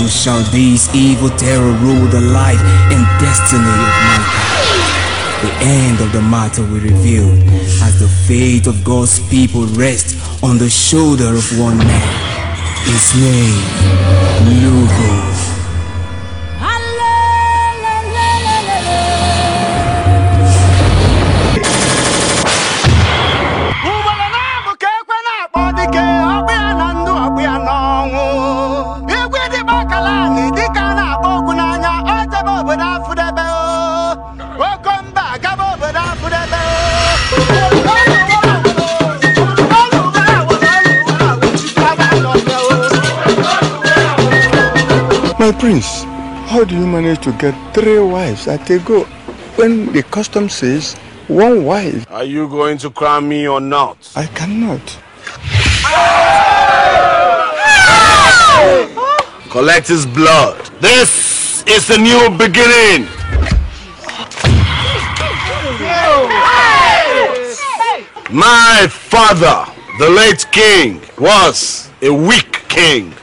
long shall this evil terror rule the life and destiny of mankind. The end of the matter will reveal as the fate of God's people rests on the shoulder of one man. His name, Lugo. My prince, how do you manage to get 3 wives at a go when the custom says 1 wife? Are you going to crown me or not? I cannot. Collect his blood. This is a new beginning. My father, the late king, was a weak king.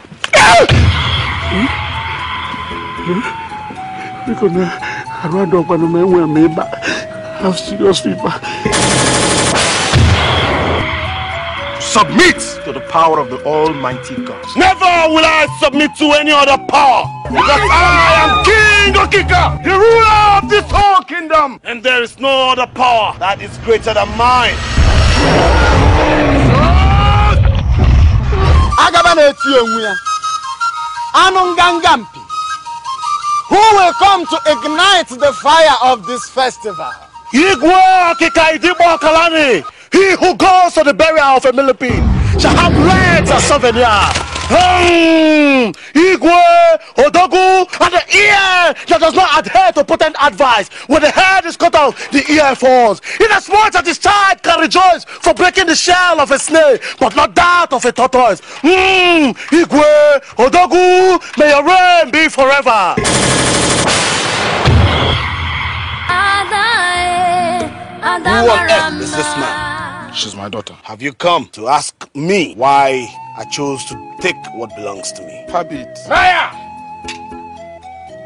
Because I don't want to have serious fever. Submit to the power of the Almighty God. Never will I submit to any other power. Because I am King Okika, the ruler of this whole kingdom. And there is no other power that is greater than mine. Who will come to ignite the fire of this festival? He who goes to the burial of a millipede shall have legs as souvenir. Igwe, Odogu, and the ear that does not adhere to potent advice. When the head is cut off, the ear falls. Inasmuch as his child can rejoice for breaking the shell of a snail, but not that of a tortoise. Igwe, Odogu, may your reign be forever. Who on earth is this man? She's my daughter. Have you come to ask me why I chose to take what belongs to me? Habit.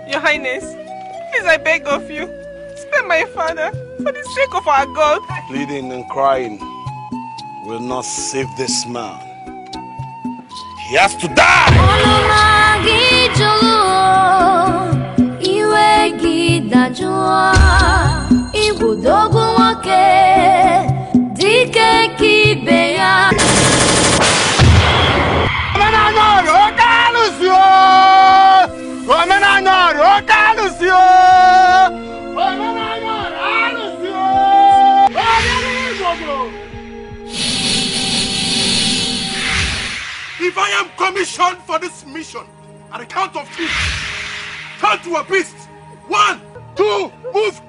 Your Highness, please I beg of you, spare my father for the sake of our God. Pleading and crying will not save this man. He has to die! If I am commissioned for this mission, at the count of 3, turn to a beast. 1, 2, move.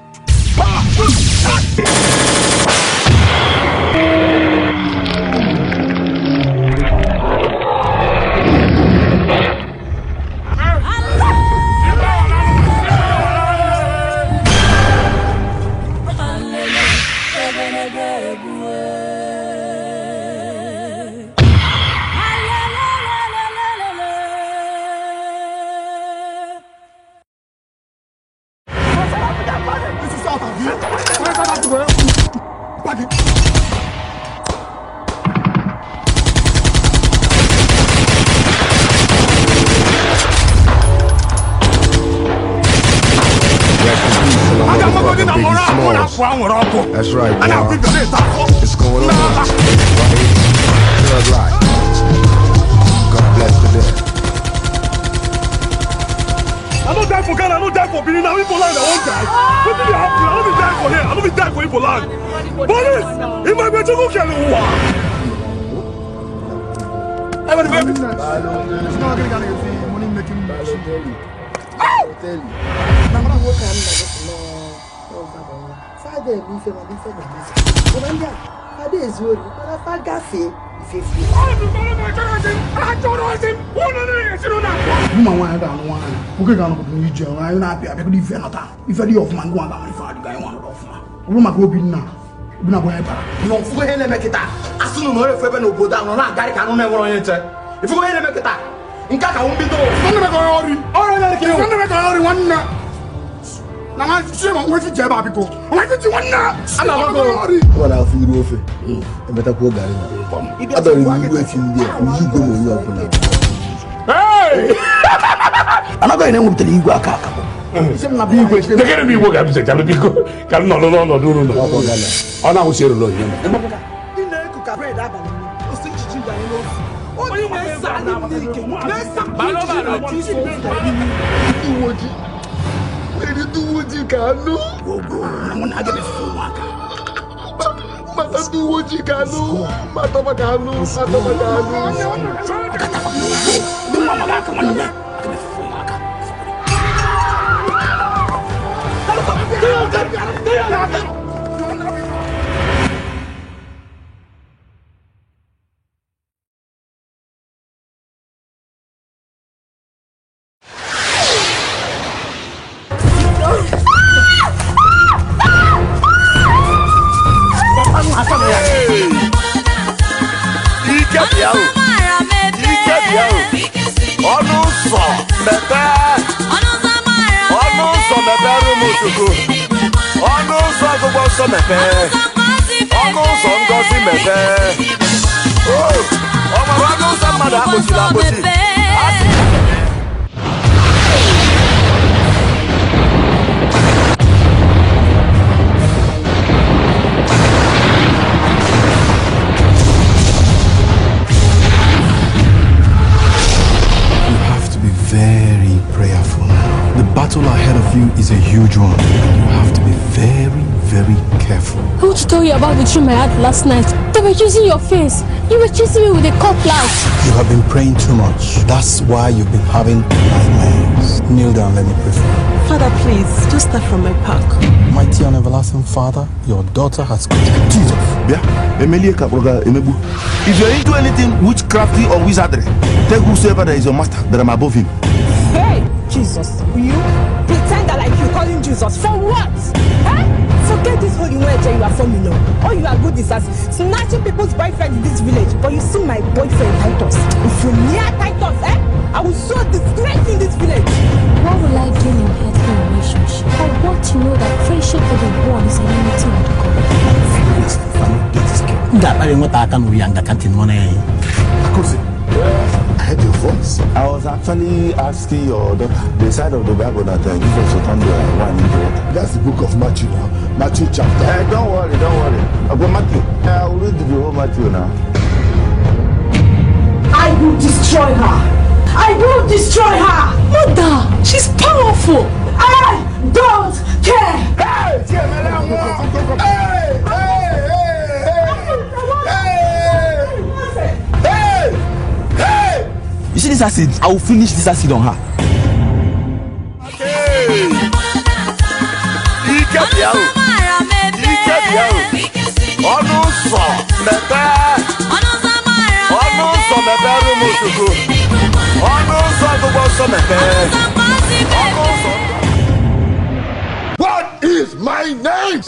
That's right, boy. It's going on. Right here. Thug life. God bless the dead. I don't die for Ghana, I don't die for Benin. Now Igbo land, I won't die. What did you happen? I don't be dying for here. I don't be dying for Igbo land. Police! If my better go kill you, what? I'm going to go. It's not going to get money making machine. I'll tell you. I'm going to work on that. Father, me for my different. Remember, Father is worried. But I forgot it. If you feel. I don't him. Woman, one down one. Who can go to New Jersey? I'm not happy. I can defend that. If any of man go down, if I the guy want off now. Woman go be now. Be na boy para. No, for him make it. As soon as no if no go down, no na gari can no never on it. If you go here make it. Nkaka umbito. None me go ori. Ori na ke. None me go ori wanna. Na ma se mo we fi je ba biko. O fi ti wanna. Ala go ori. Wala fi ru ofe. E beta ko gari na. Ado ni we fi ndi e. Ni go mo yo opuna. Hey! Anaga ina ngubteli igwe aka aka. Ise na bi igwe. De kere bi igwe ga bi se jalu biko. Ka no do. Ona wo se ro lo yin. Ina ku ka bread abali. O si chichi ga ni lo. O ni me sa ni nike. Me sa. Balo ti so iwoji. Eri duwoji ka no. Gogo. Na mo na ga be fu waka. Mata duwoji ka no. Mata ba ka no. Mata ba ka no. Is a huge one. You have to be very, very careful. I want to tell you about the dream I had last night. They were using your face. You were chasing me with a cutlass. You have been praying too much. That's why you've been having nightmares. Kneel down, let me pray for you. Father, please, just start from my back. Mighty and everlasting Father, your daughter has come. Jesus. Yeah. If you're into anything witchcrafty or wizardry, tell whosoever that is your master that I'm above him. Hey, Jesus, will you pretend that like you calling Jesus? For what? Huh? Forget this holy word you are forming now. All you are good is as snatching people's boyfriends in this village. But you see my boyfriend Titus. If you're near Titus, I will show disgrace in this village. What will I gain in healthy relationship? I want to know that friendship with the one is an enmity with God. I heard your voice. I was actually asking your daughter the side of the Bible that Jesus will turn the wine into water. That's the book of Matthew now. Matthew chapter. Don't worry. I'll go Matthew. I will read the whole Matthew now. I will destroy her. I will destroy her. Mother, she's powerful. I don't care. You see this acid? I will finish this acid on her. What is my name?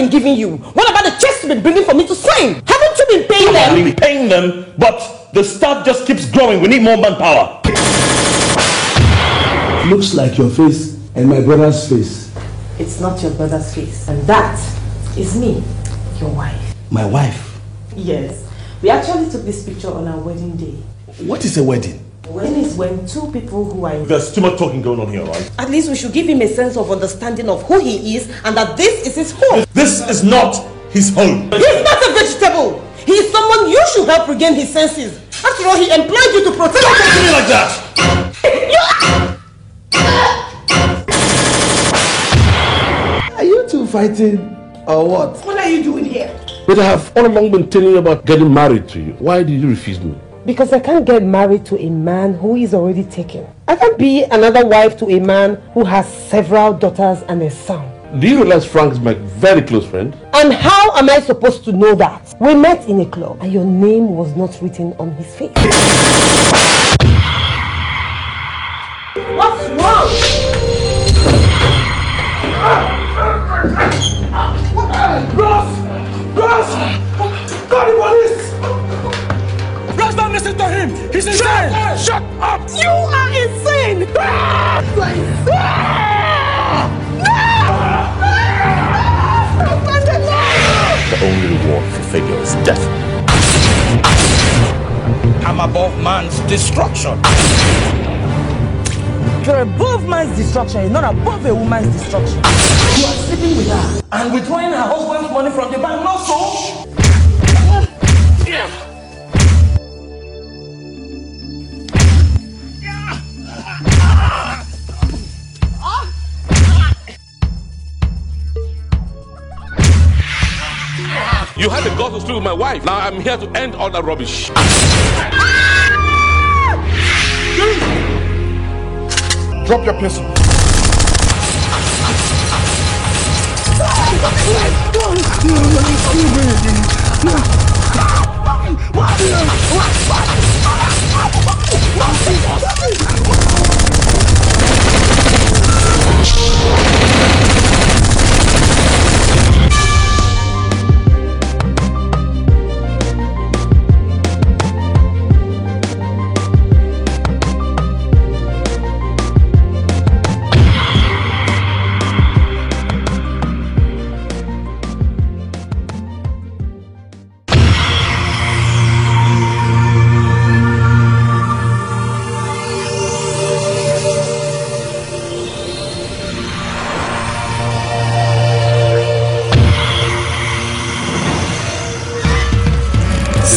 Giving you? What about the checks you've been bringing for me to sign? Haven't you been paying them? I've been paying them, but the staff just keeps growing. We need more manpower. Looks like your face and my brother's face. It's not your brother's face, and that is me, your wife. My wife? Yes. We actually took this picture on our wedding day. What is a wedding? Wedding is when two people who are... There's too much talking going on here, right? At least we should give him a sense of understanding of who he is and that this is his home. This is not his home. He's not a vegetable. He is someone you should help regain his senses. After all, he employed you to protect him. Don't do me like that! fighting or what? What are you doing here? But I have all along been telling you about getting married to you. Why did you refuse me? Because I can't get married to a man who is already taken. I can't be another wife to a man who has several daughters and a son. Do you realize Frank is my very close friend? And how am I supposed to know that? We met in a club and your name was not written on his face. What's wrong? Ross! Call the police! Ross, don't listen to him! He's insane! Shut up! You are insane! The only reward for failure is death. I'm above man's destruction. You're above man's destruction, you're not above a woman's destruction. You are sleeping with her and withdrawing her husband's money from the bank, not so? You had the guts to sleep with my wife. Now I'm here to end all that rubbish. Drop your pistol.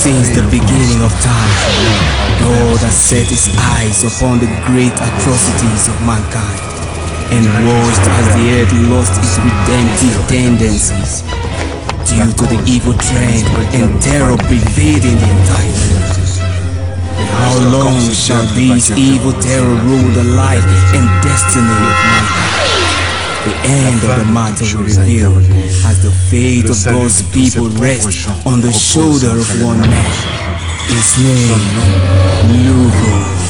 Since the beginning of time, God has set his eyes upon the great atrocities of mankind and watched as the earth lost its redemptive tendencies due to the evil trend and terror pervading the entire earth. How long shall this evil terror rule the life and destiny of mankind? The end of the matter will reveal as the fate of God's people rests on the shoulder of one man. His name, Lugo.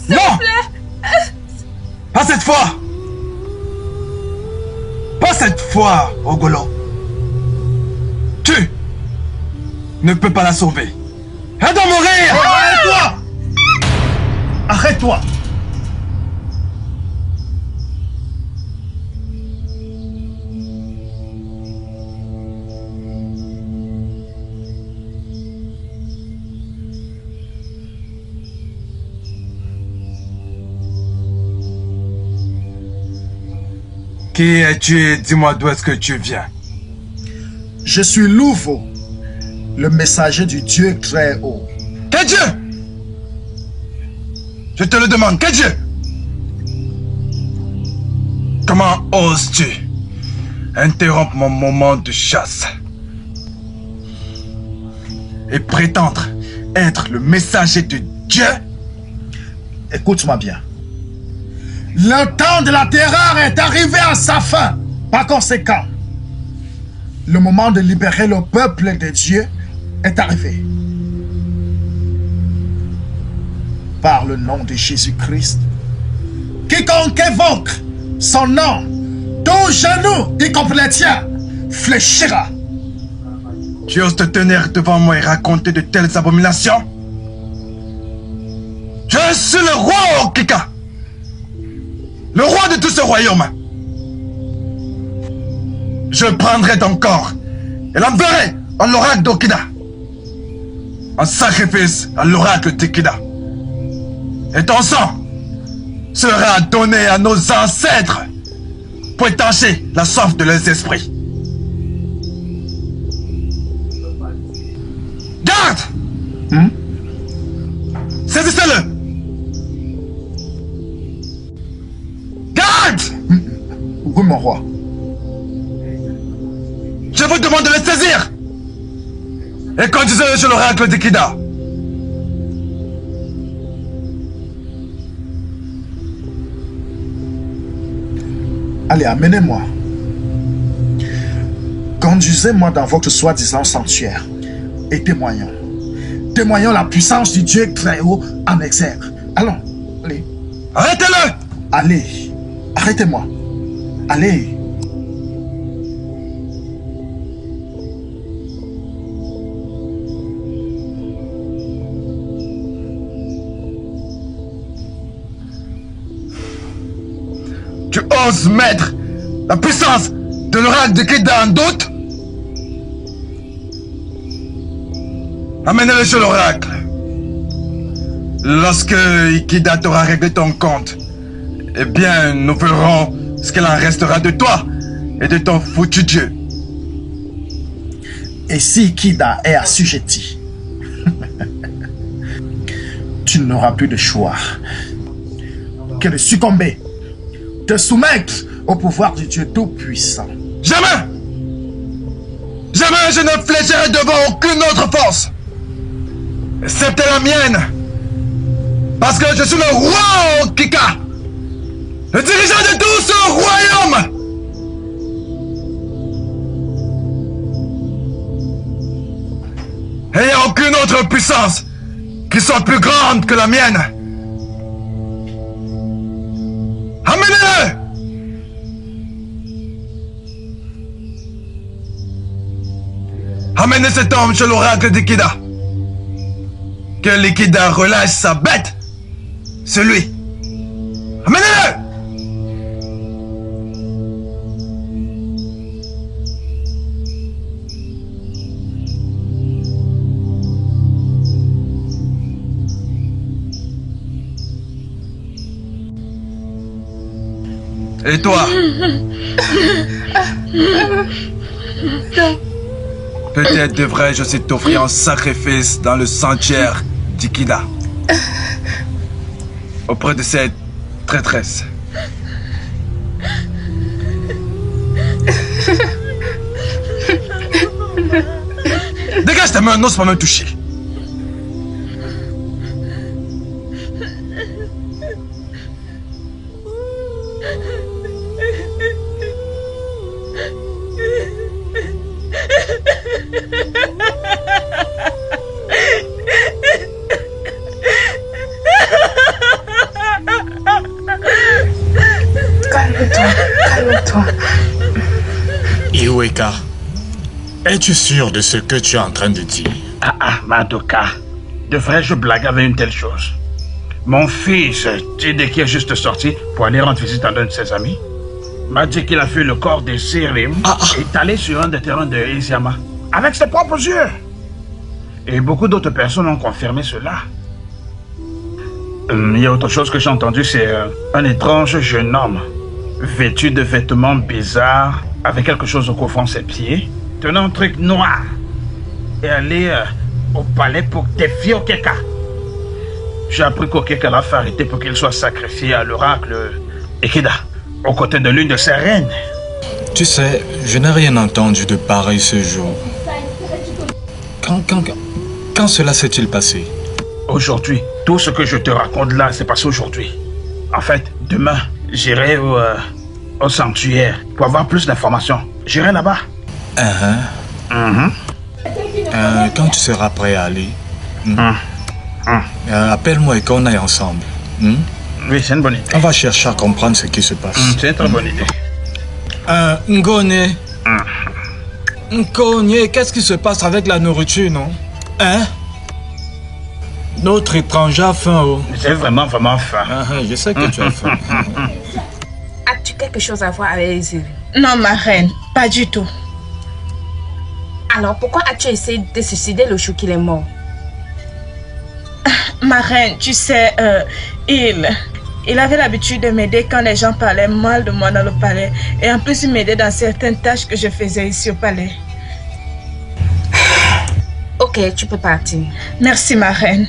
Non! Pas cette fois! Pas cette fois, Ogolo! Tu ne peux pas la sauver! Elle doit mourir! Arrête-toi! Arrête-toi! Qui es-tu? Dis-moi d'où est-ce que tu viens. Je suis Luvo, le messager du Dieu très haut. Quel Dieu? Je te le demande, quel Dieu? Comment oses-tu interrompre mon moment de chasse et prétendre être le messager de Dieu? Écoute-moi bien. Le temps de la terreur est arrivé à sa fin. Par conséquent, le moment de libérer le peuple de Dieu est arrivé. Par le nom de Jésus-Christ, quiconque évoque son nom, tout genou, y compris les tiens, fléchira. Tu oses te tenir devant moi et raconter de telles abominations? Je suis le roi Okika, le roi de tout ce royaume. Je prendrai ton corps et l'enverrai à l'oracle d'Okida, en sacrifice à l'oracle d'Ikida. Et ton sang sera donné à nos ancêtres pour étancher la soif de leurs esprits. Garde! Saisissez-le! Garde! Oui, mon roi. Je vous demande de le saisir et conduisez-le chez l'oracle d'Ikida. Allez, amenez-moi. Conduisez-moi dans votre soi-disant sanctuaire et témoignons. Témoignons la puissance du Dieu très haut en exergue. Allons, allez. Arrêtez-le! Allez, arrêtez-moi. Allez. Tu oses mettre la puissance de l'oracle de Kida en doute? Amène-le chez l'oracle. Lorsque Ikida t'aura réglé ton compte, eh bien, nous verrons ce qu'il en restera de toi et de ton foutu Dieu. Et si Ikida est assujetti, tu n'auras plus de choix que de succomber, te soumettre au pouvoir du Dieu Tout-Puissant. Jamais! Jamais je ne fléchirai devant aucune autre force, excepté la mienne, parce que je suis le roi Okika, le dirigeant de tout ce royaume. Et il n'y a aucune autre puissance qui soit plus grande que la mienne. Amenez-le! Amenez cet homme chez l'oracle d'Ikida. Que l'Ikida relâche sa bête. C'est lui. Amenez-le! Et toi? Peut-être devrais-je aussi t'offrir un sacrifice dans le sanctuaire d'Ikida, auprès de cette traîtresse. Dégage ta main, n'ose pas me toucher. Calme-toi. Iweka, es-tu sûr de ce que tu es en train de dire? Madoka, devrais-je blaguer avec une telle chose? Mon fils, Tideki est juste sorti pour aller rendre visite à l'un de ses amis. M'a dit qu'il a fait le corps de Sirim et est allé sur un des terrains de Iziyama avec ses propres yeux. Et beaucoup d'autres personnes ont confirmé cela. Il y a autre chose que j'ai entendu, c'est un étrange jeune homme vêtu de vêtements bizarres avec quelque chose au couvrant ses pieds, tenant un truc noir et aller au palais pour défier Okeka. J'ai appris qu'Okeka l'a fait arrêter pour qu'il soit sacrifié à l'oracle Ikida, aux côtés de l'une de ses reines. Tu sais, je n'ai rien entendu de pareil ce jour. Quand cela s'est-il passé? Aujourd'hui. Tout ce que je te raconte là, c'est passé aujourd'hui. En fait, demain, J'irai au sanctuaire pour avoir plus d'informations. J'irai là-bas. Quand tu seras prêt à aller, appelle-moi et qu'on aille ensemble. Oui, c'est une bonne idée. On va chercher à comprendre ce qui se passe. C'est une très bonne idée. Ngone. Ngone, qu'est-ce qui se passe avec la nourriture, non? Notre étranger a faim, oh. J'ai vraiment faim. Je sais que tu as faim. As-tu quelque chose à voir avec Eziri? Non, ma reine, pas du tout. Alors, pourquoi as-tu essayé de suicider le jour qu'il est mort? Ma reine, tu sais, il avait l'habitude de m'aider quand les gens parlaient mal de moi dans le palais. Et en plus, il m'aidait dans certaines tâches que je faisais ici au palais. Ok, tu peux partir. Merci, ma reine.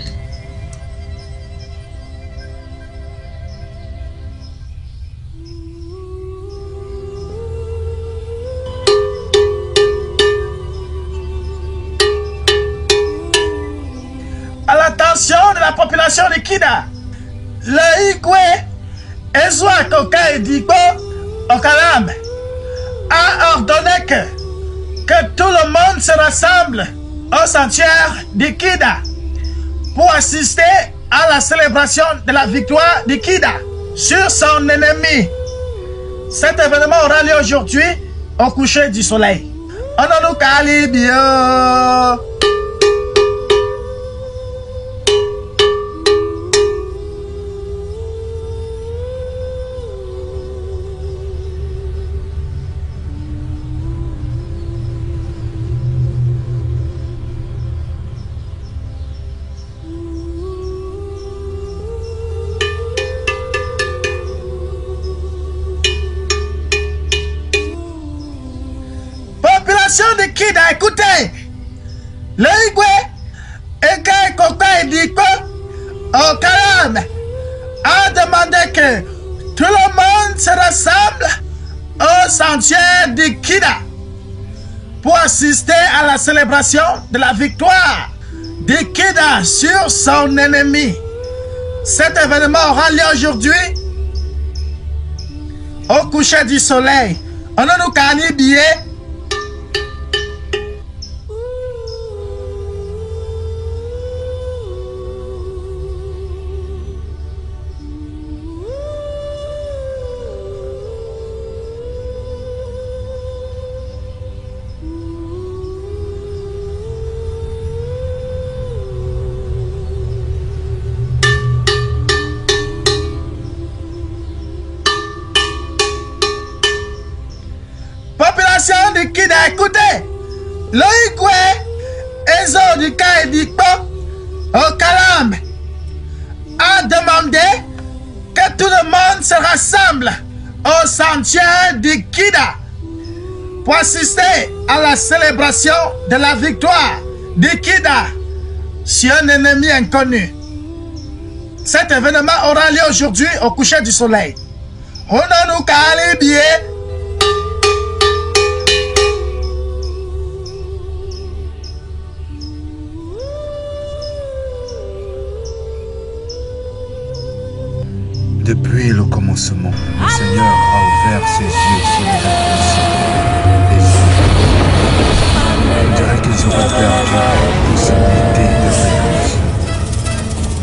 À l'attention de la population de Kida, le Igwe Ezwa Koka Edigbo Okalam a ordonné que tout le monde se rassemble au sanctuaire de Kida pour assister à la célébration de la victoire de Kida sur son ennemi. Cet événement aura lieu aujourd'hui au coucher du soleil. Ononou Kalibio. De Kida, écoutez, le Igwe Eke Koka Ediko Okalam a demandé que tout le monde se rassemble au sanctuaire de Kida pour assister à la célébration de la victoire de Kida sur son ennemi. Cet événement aura lieu aujourd'hui au coucher du soleil. On a nous cani billet. De Kida, écoutez, le Igwe Ezo du Kaedikpo Okalam a demandé que tout le monde se rassemble au sanctuaire de Kida pour assister à la célébration de la victoire de Kida sur un ennemi inconnu. Cet événement aura lieu aujourd'hui au coucher du soleil. Hononou Kalibie. Depuis le commencement, le Seigneur a ouvert ses yeux sur les on dirait qu'ils auraient perdu la possibilité de réaliser.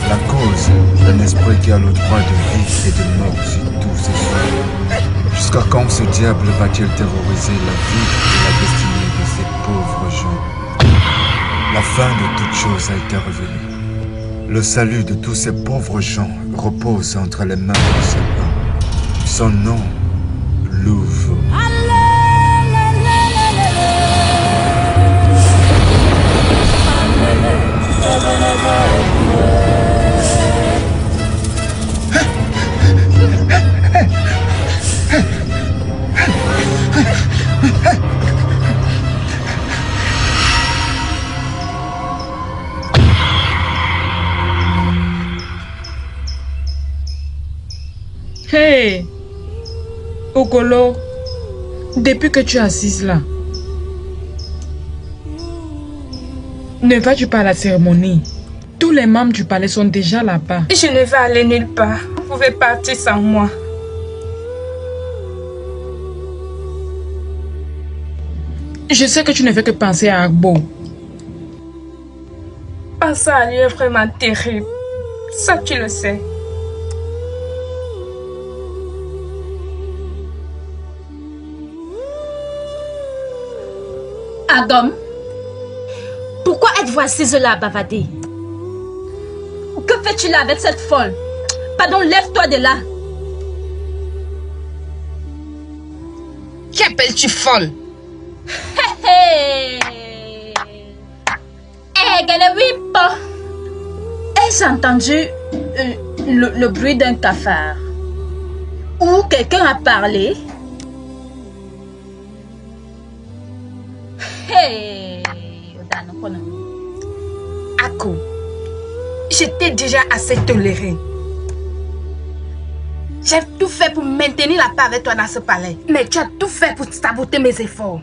La cause d'un esprit qui a le droit de vie et de mort sur tous ses frères. Jusqu'à quand ce diable va-t-il terroriser la vie et la destinée de ces pauvres gens? La fin de toute chose a été révélée. Le salut de tous ces pauvres gens repose entre les mains du Seigneur. Son nom l'ouvre. Hey, Okolo, depuis que tu es assise là, ne vas-tu pas à la cérémonie? Tous les membres du palais sont déjà là-bas. Je ne vais aller nulle part. Vous pouvez partir sans moi. Je sais que tu ne fais que penser à Agbo. Penser à lui est vraiment terrible. Ça, tu le sais. Agom, pourquoi êtes-vous assise là à bavader? Que fais-tu là avec cette folle? Pardon, lève-toi de là. Qui appelles-tu folle? Ai-je entendu le bruit d'un cafard? Ou quelqu'un a parlé? Ako, je t'ai déjà assez toléré. J'ai tout fait pour maintenir la paix avec toi dans ce palais. Mais tu as tout fait pour saboter mes efforts.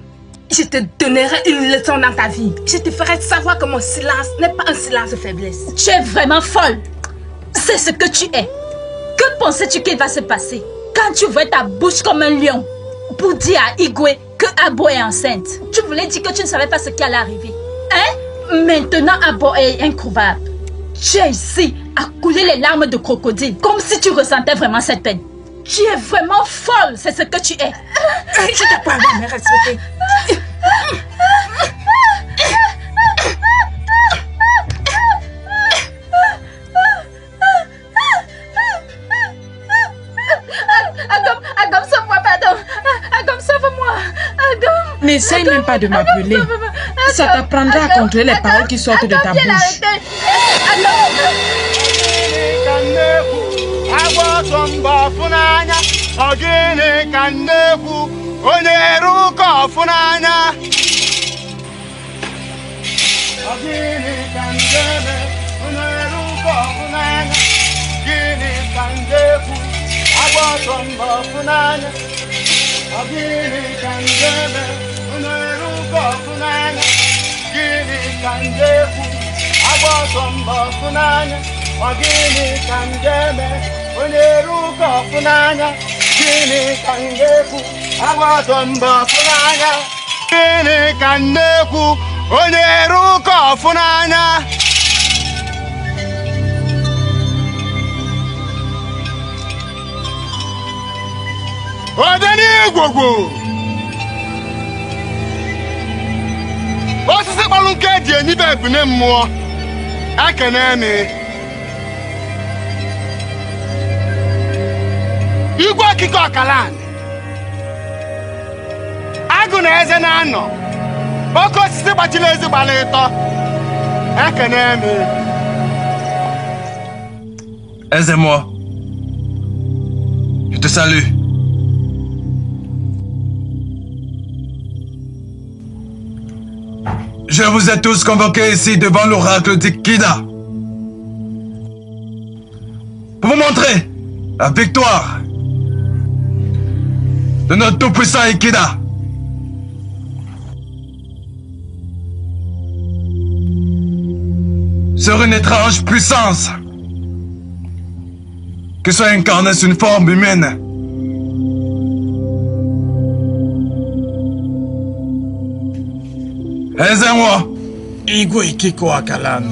Je te donnerai une leçon dans ta vie. Je te ferai savoir que mon silence n'est pas un silence de faiblesse. Tu es vraiment folle. C'est ce que tu es. Que pensais-tu qu'il va se passer quand tu ouvrais ta bouche comme un lion pour dire à Igwe que Abo est enceinte? Tu voulais dire que tu ne savais pas ce qui allait arriver. Hein? Maintenant, Abo est incouvable. Tu es ici à couler les larmes de crocodile comme si tu ressentais vraiment cette peine. Tu es vraiment folle, c'est ce que tu es. Je te parle de me respecter. Agom, sauve-moi, pardon. Agom, sauve-moi. Agom. N'essaye même pas de m'appeler. Ça t'apprendra à contrôler les paroles qui sortent de ta bouche. Osisi kpalunke di eni be ebune mmụọ ekene mi igwe okike ọkalan agụ na eze na-anọ oke osisi gbachiri ezi gbara ịtọ ekene mi. Aisez-moi. Je te salue. Je vous ai tous convoqués ici devant l'oracle d'Ikida pour vous montrer la victoire de notre tout-puissant Ikida. Sur une étrange puissance que soit incarnée sous une forme humaine. Aisez-moi. Igwe Kiko Akalan.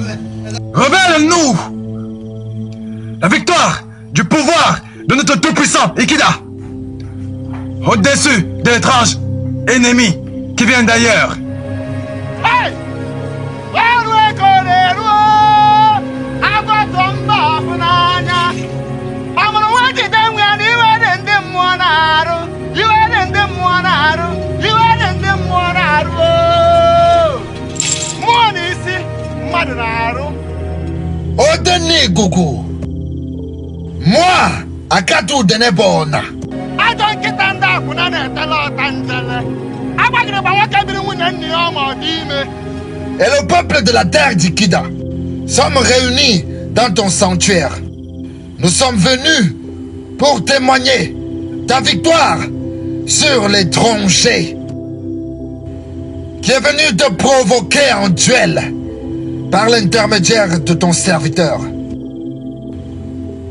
Révèle-nous la victoire du pouvoir de notre tout-puissant Ikida au-dessus de l'étrange ennemi qui vient d'ailleurs. Hey! Odeni Gougou. Moi, Akatu Denebona. Et le peuple de la terre d'Ikida sommes réunis dans ton sanctuaire. Nous sommes venus pour témoigner ta victoire sur l'étranger qui est venu te provoquer en duel par l'intermédiaire de ton serviteur.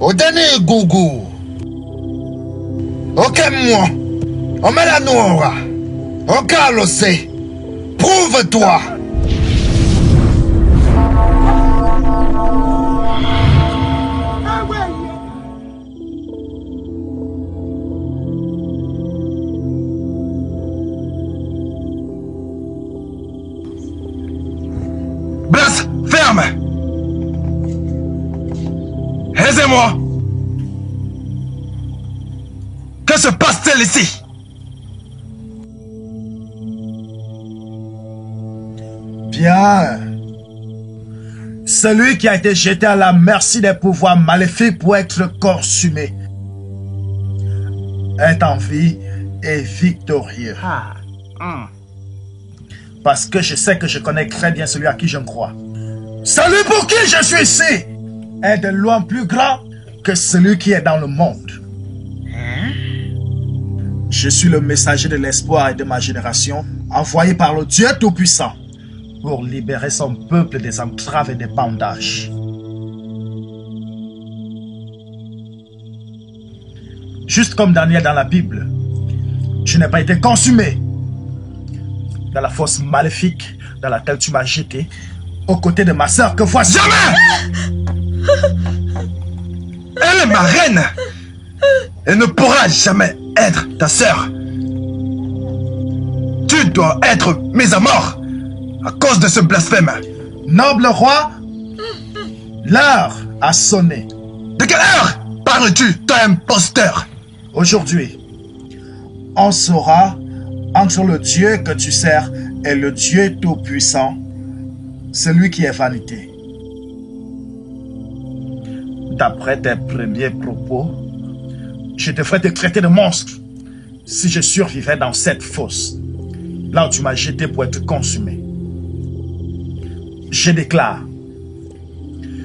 Odeni Gougou. Ok moi. Omelanora. Okalose. Prouve-toi! Blas, ferme! Aisez-moi! Que se passe-t-il ici? Bien. Celui qui a été jeté à la merci des pouvoirs maléfiques pour être consumé est en vie et victorieux. Parce que je sais que je connais très bien celui à qui je me crois. Celui pour qui je suis ici est de loin plus grand que celui qui est dans le monde. Je suis le messager de l'espoir et de ma génération, envoyé par le Dieu Tout-Puissant pour libérer son peuple des entraves et des bandages. Juste comme Daniel dans la Bible, je n'ai pas été consumé dans la force maléfique dans laquelle tu m'as jeté aux côtés de ma sœur que voici. Jamais! Elle est ma reine! Elle ne pourra jamais être ta sœur. Tu dois être mise à mort à cause de ce blasphème. Noble roi, l'heure a sonné. De quelle heure parles-tu, toi imposteur? Aujourd'hui, on saura entre le Dieu que tu sers et le Dieu Tout-Puissant, celui qui est vanité. D'après tes premiers propos, je devrais te traiter de monstre si je survivais dans cette fosse, là où tu m'as jeté pour être consumé. Je déclare,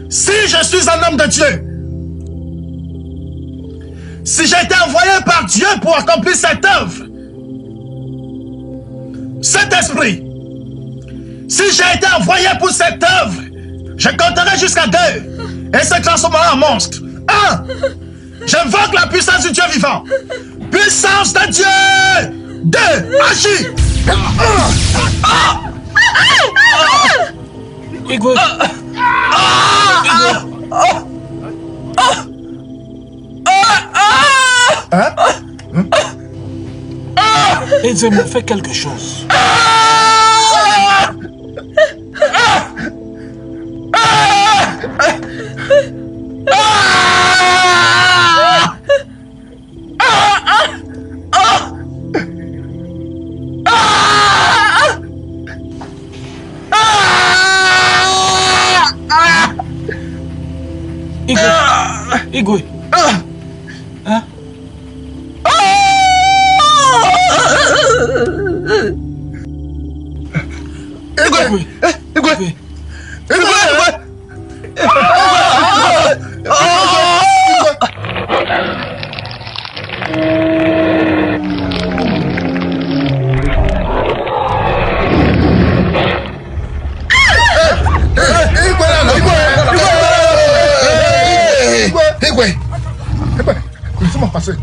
si je suis un homme de Dieu, si j'ai été envoyé par Dieu pour accomplir cette œuvre, cet esprit, si j'ai été envoyé pour cette œuvre, je compterai jusqu'à 2 et se transformera en monstre. 1. J'invoque la puissance du Dieu vivant. Puissance de Dieu. 2. Agis. Igwe. Aidez-moi, fais quelque chose. Igwe. Hein? Igwe. Igwe. Laissez-moi passer.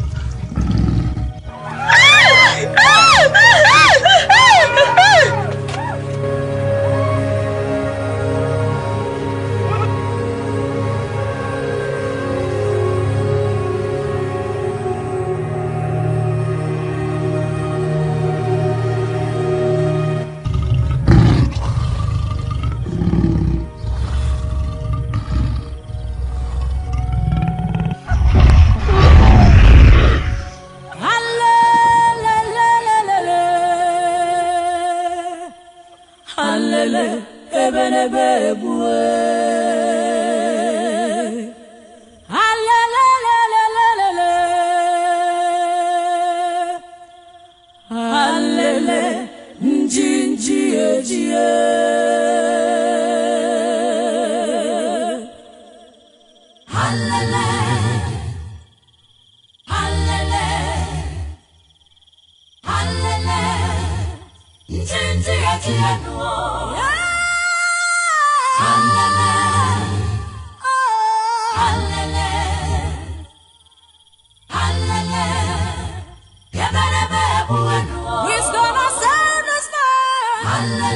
He's gonna send us now.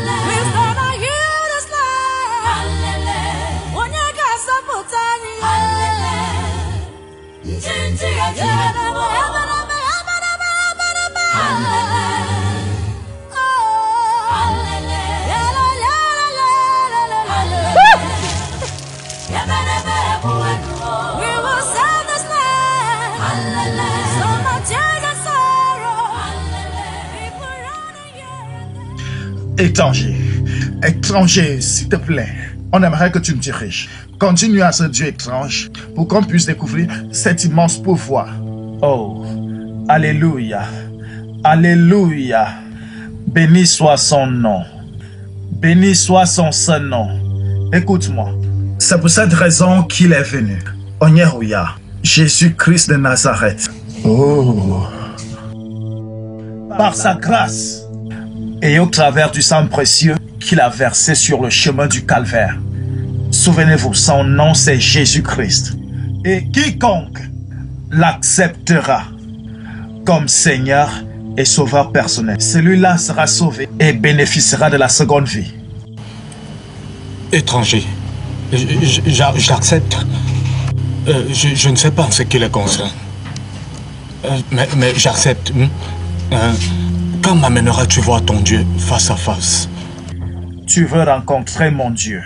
Étranger, s'il te plaît, on aimerait que tu me diriges. Continue à ce Dieu étrange pour qu'on puisse découvrir cet immense pouvoir. Oh, alléluia, alléluia, béni soit son nom, béni soit son saint nom. Écoute-moi, c'est pour cette raison qu'il est venu. Onyerouya, Jésus-Christ de Nazareth. Oh, par sa grâce et au travers du sang précieux qu'il a versé sur le chemin du calvaire. Souvenez-vous, son nom c'est Jésus-Christ. Et quiconque l'acceptera comme Seigneur et Sauveur personnel, celui-là sera sauvé et bénéficiera de la seconde vie. Étranger, j'accepte. Je ne sais pas ce qu'il est concerne. Mais j'accepte. Quand m'amèneras-tu voir ton Dieu face à face? Tu veux rencontrer mon Dieu.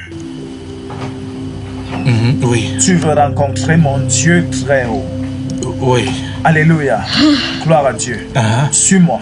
Oui. Tu veux rencontrer mon Dieu très haut. Oui. Alléluia. Gloire à Dieu. Suis-moi.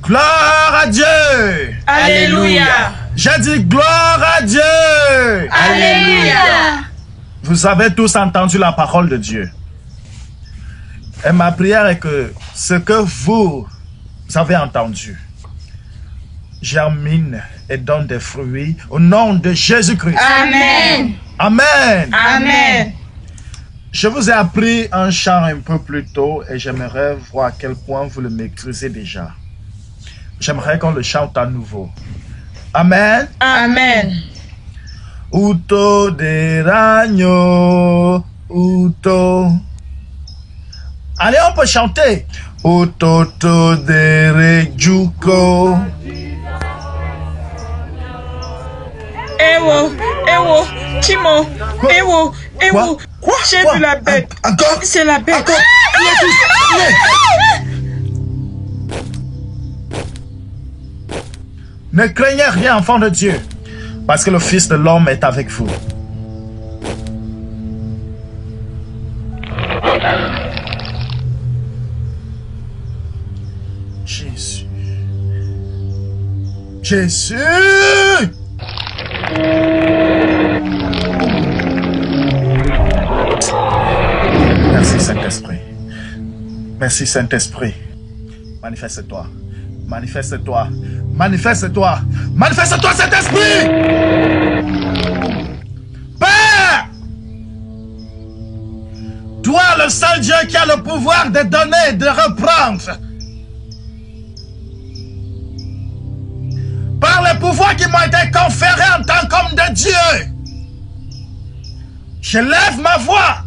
Gloire à Dieu. Alléluia. J'ai dit gloire à Dieu. Alléluia. Vous avez tous entendu la parole de Dieu. Et ma prière est que ce que vous avez entendu germine et donne des fruits au nom de Jésus-Christ. Amen. Amen. Amen. Je vous ai appris un chant un peu plus tôt et j'aimerais voir à quel point vous le maîtrisez déjà. J'aimerais qu'on le chante à nouveau. Amen. Amen. Uto de ragno, uto. Allez, on peut chanter. Uto de rejuko. Ewo, Ewo, Chimo, Ewo, Ewo. J'ai vu la bête. Encore? C'est la bête. Encore? Ne craignez rien, enfant de Dieu, parce que le Fils de l'homme est avec vous. Jésus. Jésus! Merci Saint-Esprit. Merci Saint-Esprit. Manifeste-toi. Manifeste-toi. Manifeste-toi. Manifeste-toi, Saint-Esprit! Père! Toi, le seul Dieu qui a le pouvoir de donner et de reprendre. Par les pouvoirs qui m'ont été conférés en tant qu'homme de Dieu, je lève ma voix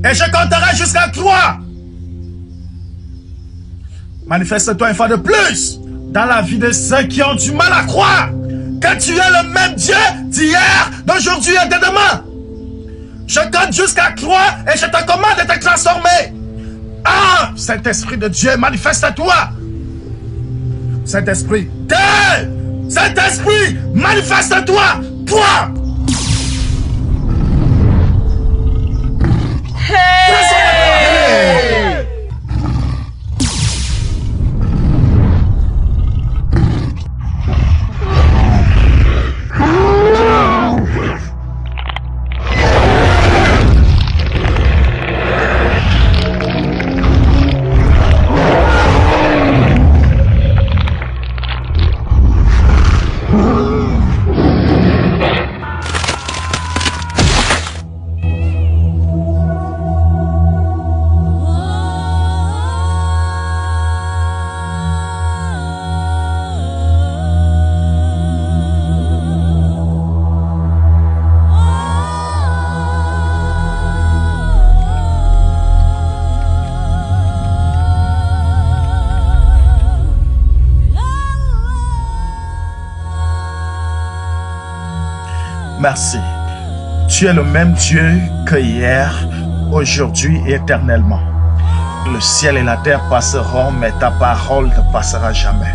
et je compterai jusqu'à 3. Manifeste-toi une fois de plus dans la vie de ceux qui ont du mal à croire que tu es le même Dieu d'hier, d'aujourd'hui et de demain. Je compte jusqu'à 3 et je te commande de te transformer. Ah, Saint-Esprit de Dieu, manifeste-toi. Saint-Esprit, Saint-Esprit, manifeste-toi, toi. Hey! Merci. Tu es le même Dieu que hier, aujourd'hui et éternellement. Le ciel et la terre passeront, mais ta parole ne passera jamais.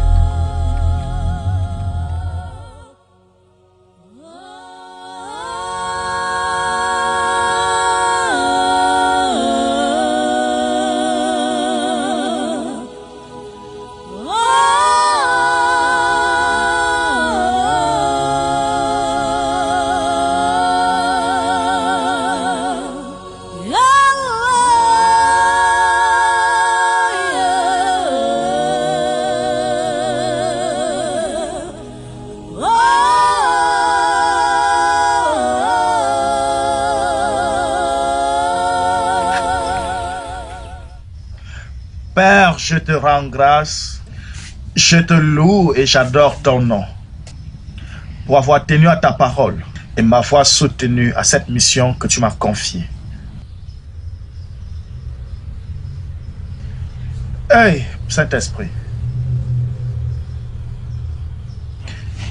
Père, je te rends grâce, je te loue et j'adore ton nom pour avoir tenu à ta parole et m'avoir soutenu à cette mission que tu m'as confiée. Hey, Saint-Esprit,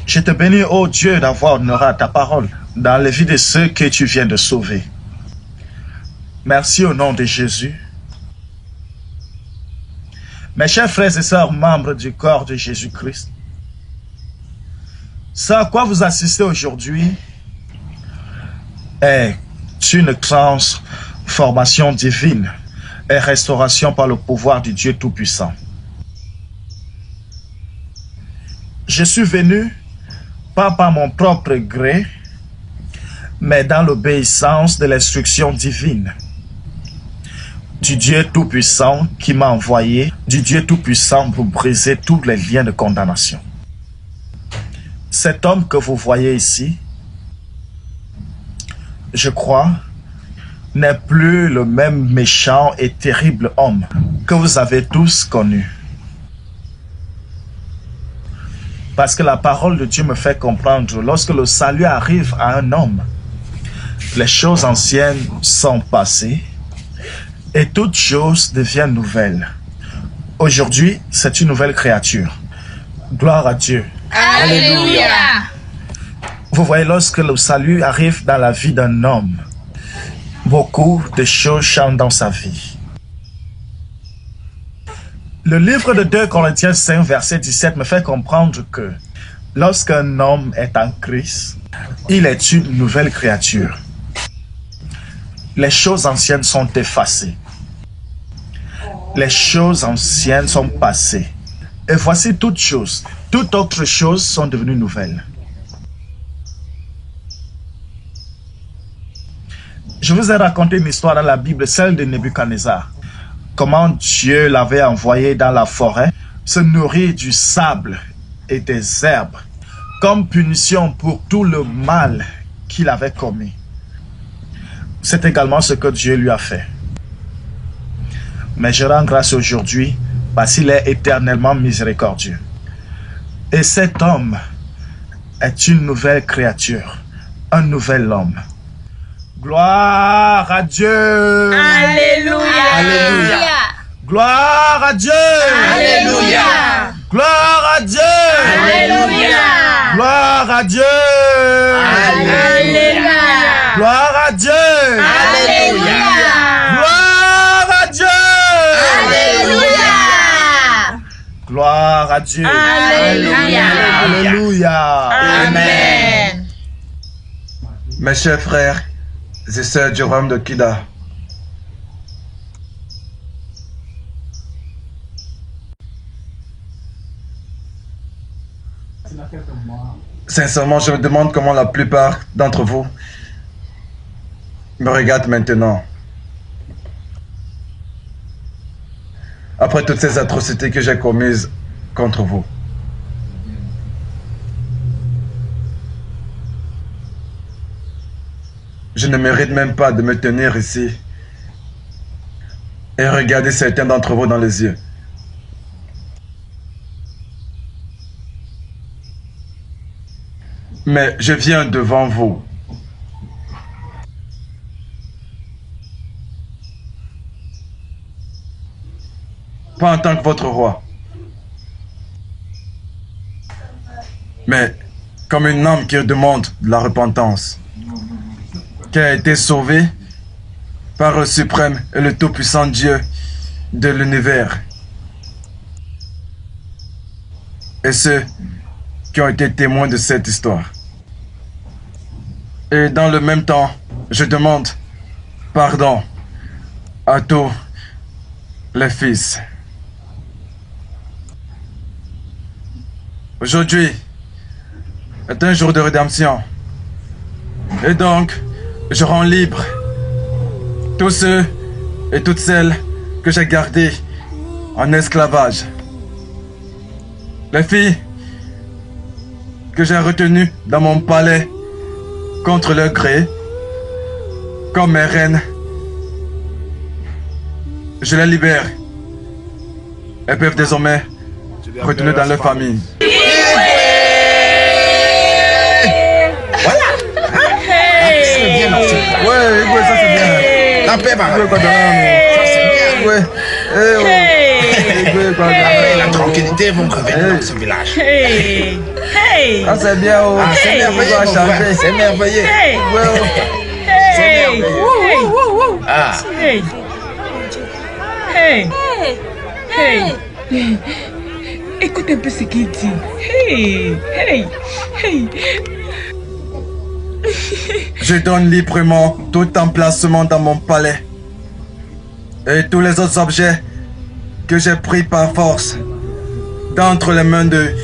je te bénis, ô Dieu, d'avoir honoré à ta parole dans la vie de ceux que tu viens de sauver. Merci au nom de Jésus. Mes chers frères et sœurs, membres du corps de Jésus-Christ, ce à quoi vous assistez aujourd'hui est une transformation divine et restauration par le pouvoir du Dieu Tout-Puissant. Je suis venu, pas par mon propre gré, mais dans l'obéissance de l'instruction divine du Dieu Tout-Puissant qui m'a envoyé, du Dieu Tout-Puissant pour briser tous les liens de condamnation. Cet homme que vous voyez ici, je crois n'est plus le même méchant et terrible homme que vous avez tous connu. Parce que la parole de Dieu me fait comprendre, lorsque le salut arrive à un homme, les choses anciennes sont passées et toutes choses deviennent nouvelles. Aujourd'hui, c'est une nouvelle créature. Gloire à Dieu. Alléluia. Vous voyez, lorsque le salut arrive dans la vie d'un homme, beaucoup de choses changent dans sa vie. Le livre de 2 Corinthiens 5, verset 17 me fait comprendre que lorsqu'un homme est en Christ, il est une nouvelle créature. Les choses anciennes sont effacées. Les choses anciennes sont passées. Et voici toutes choses, toutes autres choses sont devenues nouvelles. Je vous ai raconté une histoire dans la Bible, celle de Nebuchadnezzar. Comment Dieu l'avait envoyé dans la forêt se nourrir du sable et des herbes, comme punition pour tout le mal qu'il avait commis. C'est également ce que Dieu lui a fait. Mais je rends grâce aujourd'hui parce qu'il est éternellement miséricordieux. Et cet homme est une nouvelle créature, un nouvel homme. Gloire à Dieu. Alléluia. Alléluia. Gloire à Dieu. Alléluia. Gloire à Dieu. Alléluia. Gloire à Dieu. Alléluia. Gloire à Dieu. Alléluia. Gloire à Dieu. Alléluia. Gloire à Dieu. Alléluia. Alléluia. Amen. Mes chers frères et sœurs du royaume de Kida, sincèrement, je me demande comment la plupart d'entre vous me regardent maintenant. Après toutes ces atrocités que j'ai commises contre vous. Je ne mérite même pas de me tenir ici et regarder certains d'entre vous dans les yeux. Mais je viens devant vous. Pas en tant que votre roi, mais comme une âme qui demande de la repentance, qui a été sauvée par le suprême et le tout-puissant Dieu de l'univers. Et ceux qui ont été témoins de cette histoire. Et dans le même temps, je demande pardon à tous les fils. Aujourd'hui est un jour de rédemption. Et donc, je rends libre tous ceux et toutes celles que j'ai gardés en esclavage. Les filles que j'ai retenues dans mon palais contre leur gré, comme mes reines, je les libère. Elles peuvent désormais retourner dans leur famille. Ouais, ça c'est bien. La paix, ça c'est bien. Ouais. Après la tranquillité, vont revenir dans ce village. Ah, c'est bien. Oh. Ah, c'est merveilleux. C'est merveilleux. C'est merveilleux. Ah. Hey. Écoute un peu ce qu'il dit. Hey. Je donne librement tout emplacement dans mon palais et tous les autres objets que j'ai pris par force d'entre les mains de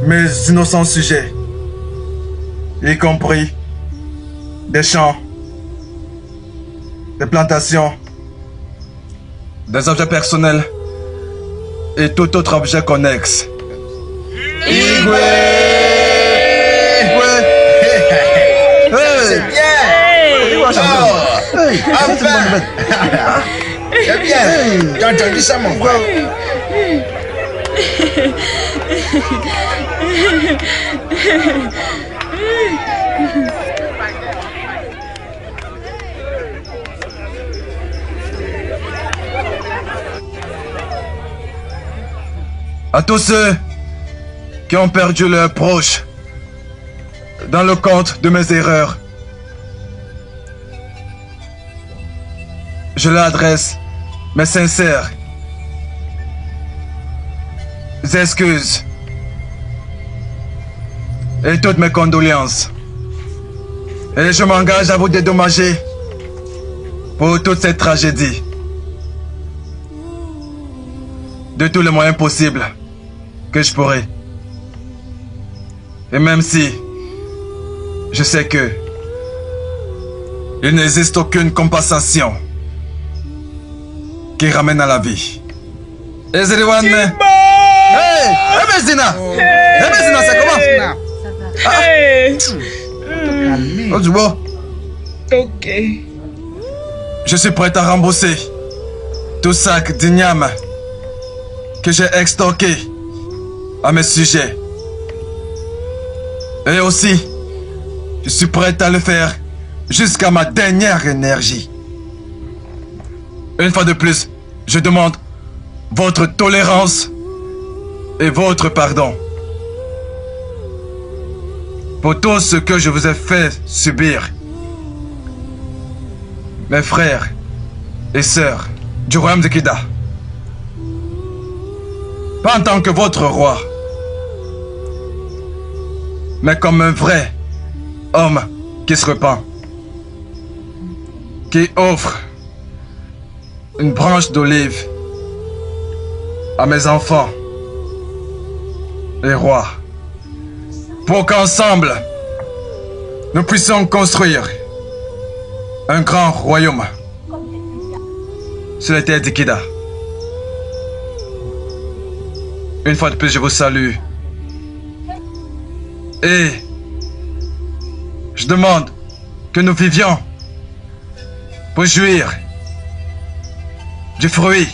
mes innocents sujets, y compris des champs, des plantations, des objets personnels et tout autre objet connexe. C'est bien. Hey, enfin. C'est bien. Tu as entendu ça, mon frère? À tous ceux qui ont perdu leurs proches dans le compte de mes erreurs, je leur adresse mes sincères excuses et toutes mes condoléances. Et je m'engage à vous dédommager pour toute cette tragédie de tous les moyens possibles que je pourrai. Et même si je sais que il n'existe aucune compensation qui ramène à la vie. Everyone. Hey, Mezina. Hey, Mezina, c'est comment? Oh, du beau. Ok. Je suis prêt à rembourser tout sac d'igname que j'ai extorqué à mes sujets. Et aussi, je suis prêt à le faire jusqu'à ma dernière énergie. Une fois de plus, je demande votre tolérance et votre pardon pour tout ce que je vous ai fait subir. Mes frères et sœurs du royaume de Kida. Pas en tant que votre roi, mais comme un vrai homme qui se repent, qui offre une branche d'olive à mes enfants et rois, pour qu'ensemble nous puissions construire un grand royaume sur la terre d'Ikida. Une fois de plus, je vous salue. Et je demande que nous vivions pour jouir du fruit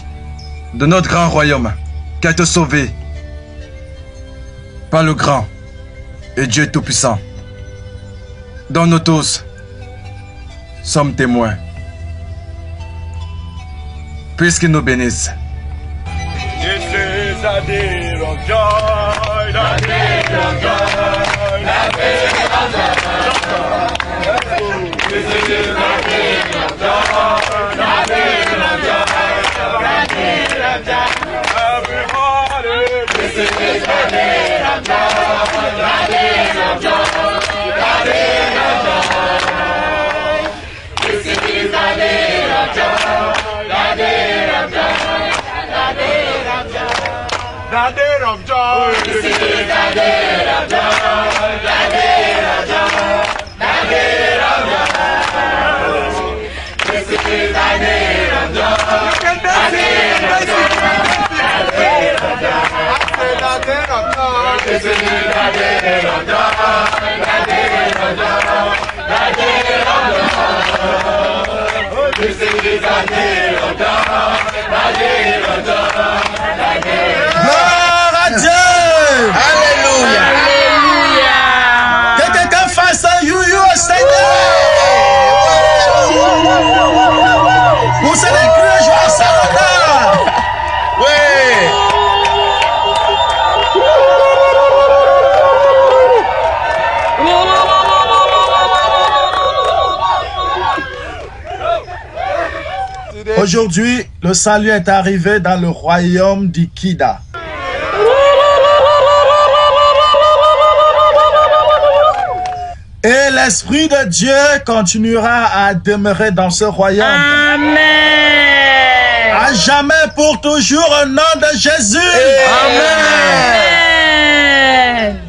de notre grand royaume qui a été sauvé par le grand et Dieu Tout-Puissant, dont nous tous sommes témoins. Puisqu'il nous bénisse. This is a day of joy, the day of joy, the day of joy. This is a day of joy, the day of joy, the day of joy. Everybody, this is a day of joy, the day of joy, the day of joy. This is a day of joy, the day of joy. The day of joy. This is the day of joy. The day of joy. The day of joy. This is the day of joy. The day of joy. The day of joy. The day of joy. This is the day of joy. The day of joy. The day of joy. This is the day of joy. The day of joy. The day of joy. Dieu! Alléluia! Alléluia! Que quelqu'un fasse un you au Seigneur! Vous allez crier joie Sarah! Oui! Aujourd'hui, le salut est arrivé dans le royaume d'Ikida. Et l'Esprit de Dieu continuera à demeurer dans ce royaume. Amen. À jamais, pour toujours, au nom de Jésus. Amen.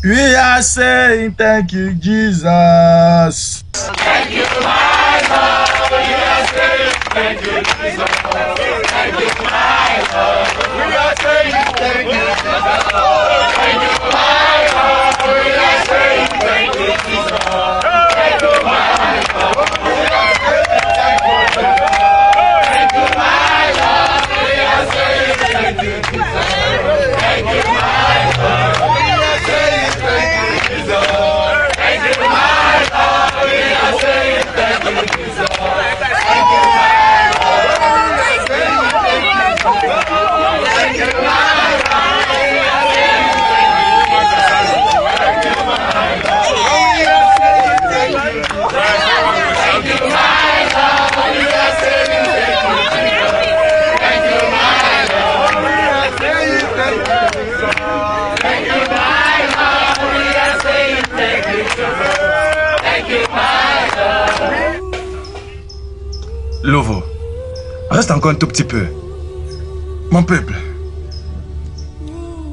We are saying thank you, Jesus. Thank you, my Lord. We are saying thank you, Jesus. Thank you, my Lord. We are saying thank you, Jesus. Thank you, my Lord. We are saying thank you, Jesus. Thank you, my Lord. We are saying thank you. Lovo, reste encore un tout petit peu. Mon peuple,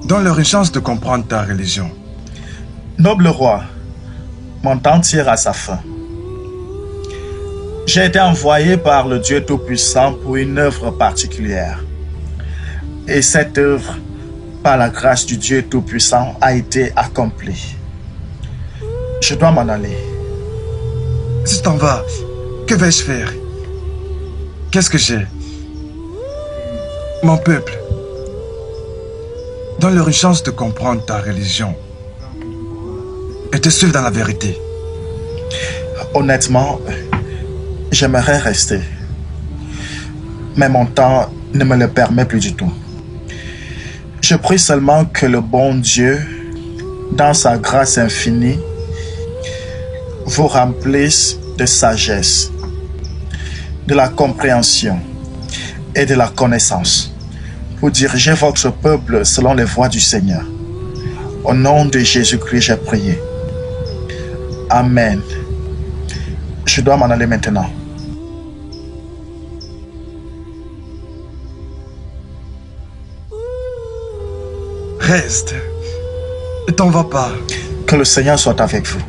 donne-leur une chance de comprendre ta religion. Noble roi, mon temps tire à sa fin. J'ai été envoyé par le Dieu Tout-Puissant pour une œuvre particulière. Et cette œuvre, par la grâce du Dieu Tout-Puissant, a été accomplie. Je dois m'en aller. Si tu t'en vas, que vais-je faire? Qu'est-ce que j'ai? Mon peuple, donne-leur une chance de comprendre ta religion et te suivre dans la vérité. Honnêtement, j'aimerais rester. Mais mon temps ne me le permet plus du tout. Je prie seulement que le bon Dieu, dans sa grâce infinie, vous remplisse de sagesse, de la compréhension et de la connaissance pour diriger votre peuple selon les voies du Seigneur. Au nom de Jésus-Christ, j'ai prié. Amen. Je dois m'en aller maintenant. Reste. Ne t'en va pas. Que le Seigneur soit avec vous.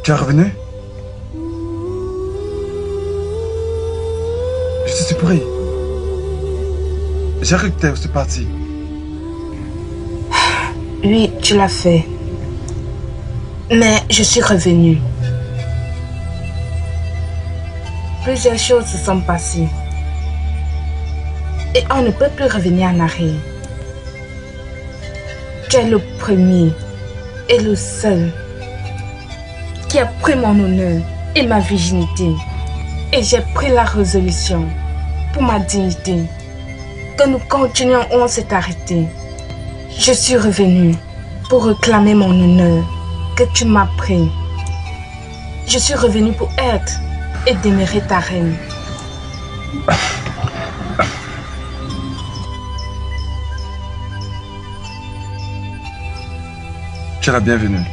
Tu es revenu? Je suis surpris. J'ai cru que tu étais parti. Oui, tu l'as fait. Mais je suis revenue. Plusieurs choses se sont passées. Et on ne peut plus revenir en arrière. Tu es le premier et le seul qui a pris mon honneur et ma virginité. Et j'ai pris la résolution pour ma dignité que nous continuions où on s'est arrêté. Je suis revenue pour réclamer mon honneur que tu m'as pris. Je suis revenue pour être et demeurer ta reine. Tu es la bienvenue.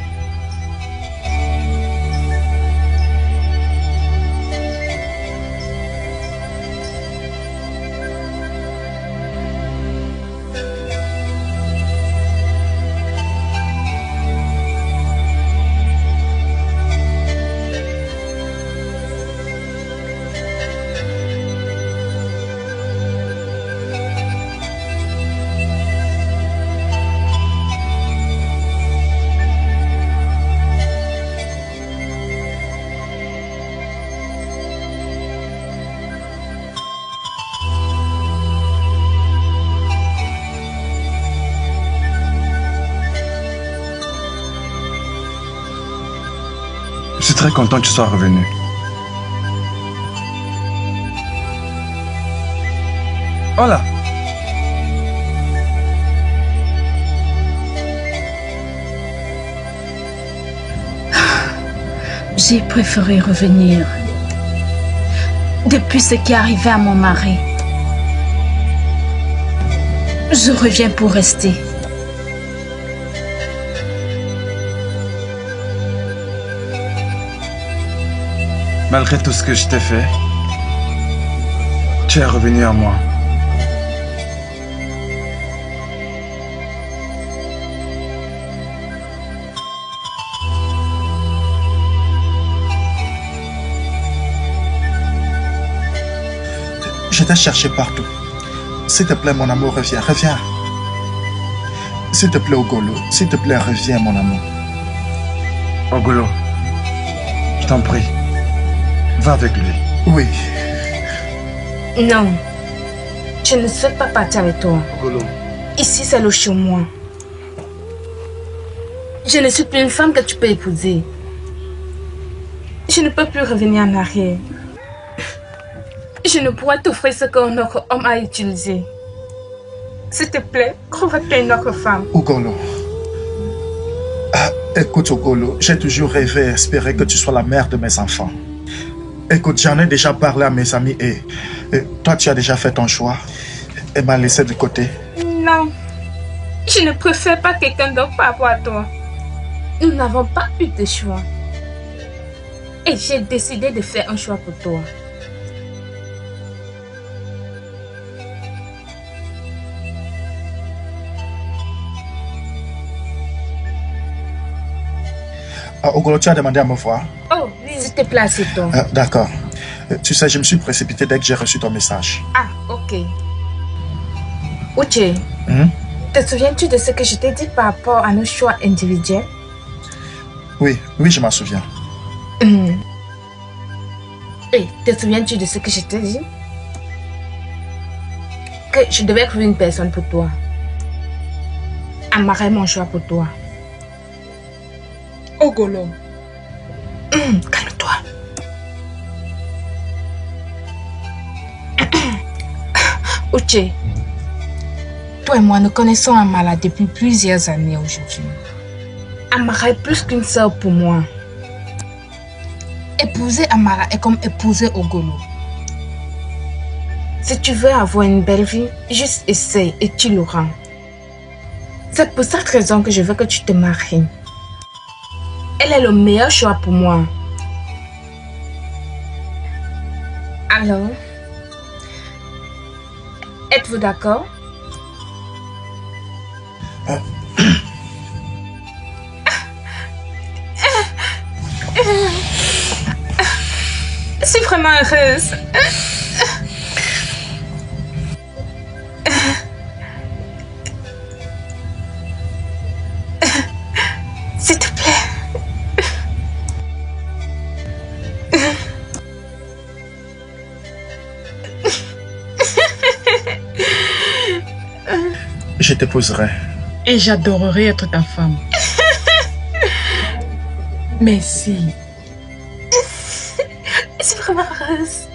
Je suis très content que tu sois revenu. Voilà. J'ai préféré revenir depuis ce qui est arrivé à mon mari. Je reviens pour rester. Malgré tout ce que je t'ai fait, tu es revenu à moi. Je t'ai cherché partout. S'il te plaît, mon amour, reviens, reviens. S'il te plaît, Ogolo, s'il te plaît, reviens, mon amour. Ogolo, je t'en prie. Va avec lui. Oui. Non. Je ne souhaite pas partir avec toi. Ogolo. Ici, c'est le chez moi. Je ne suis plus une femme que tu peux épouser. Je ne peux plus revenir en arrière. Je ne pourrais t'offrir ce qu'un autre homme a utilisé. S'il te plaît, trouve-toi une autre femme. Ogolo. Écoute, Ogolo, j'ai toujours rêvé et espéré que tu sois la mère de mes enfants. Écoute, j'en ai déjà parlé à mes amis et toi, tu as déjà fait ton choix et m'as laissé de côté. Non, je ne préfère pas quelqu'un d'autre par rapport à toi. Nous n'avons pas eu de choix. Et j'ai décidé de faire un choix pour toi. Ogolo, tu as demandé à me voir. Oh, s'il te plaît, c'est toi. D'accord. Tu sais, je me suis précipité dès que j'ai reçu ton message. Ah, ok. Uche, te souviens-tu de ce que je t'ai dit par rapport à nos choix individuels? Oui, je m'en souviens. Et te souviens-tu de ce que je t'ai dit? Que je devais trouver une personne pour toi. Amara est mon choix pour toi. Ogolo. Calme-toi. Uche, toi et moi nous connaissons Amara depuis plusieurs années aujourd'hui. Amara est plus qu'une sœur pour moi. Épouser Amara est comme épouser Ogolo. Si tu veux avoir une belle vie, juste essaye et tu l'auras. C'est pour cette raison que je veux que tu te maries. Elle est le meilleur choix pour moi. Alors, êtes-vous d'accord? Je suis vraiment heureuse. S'il te plaît. je t'épouserai. Et j'adorerai être ta femme. Merci. Je suis vraiment heureuse.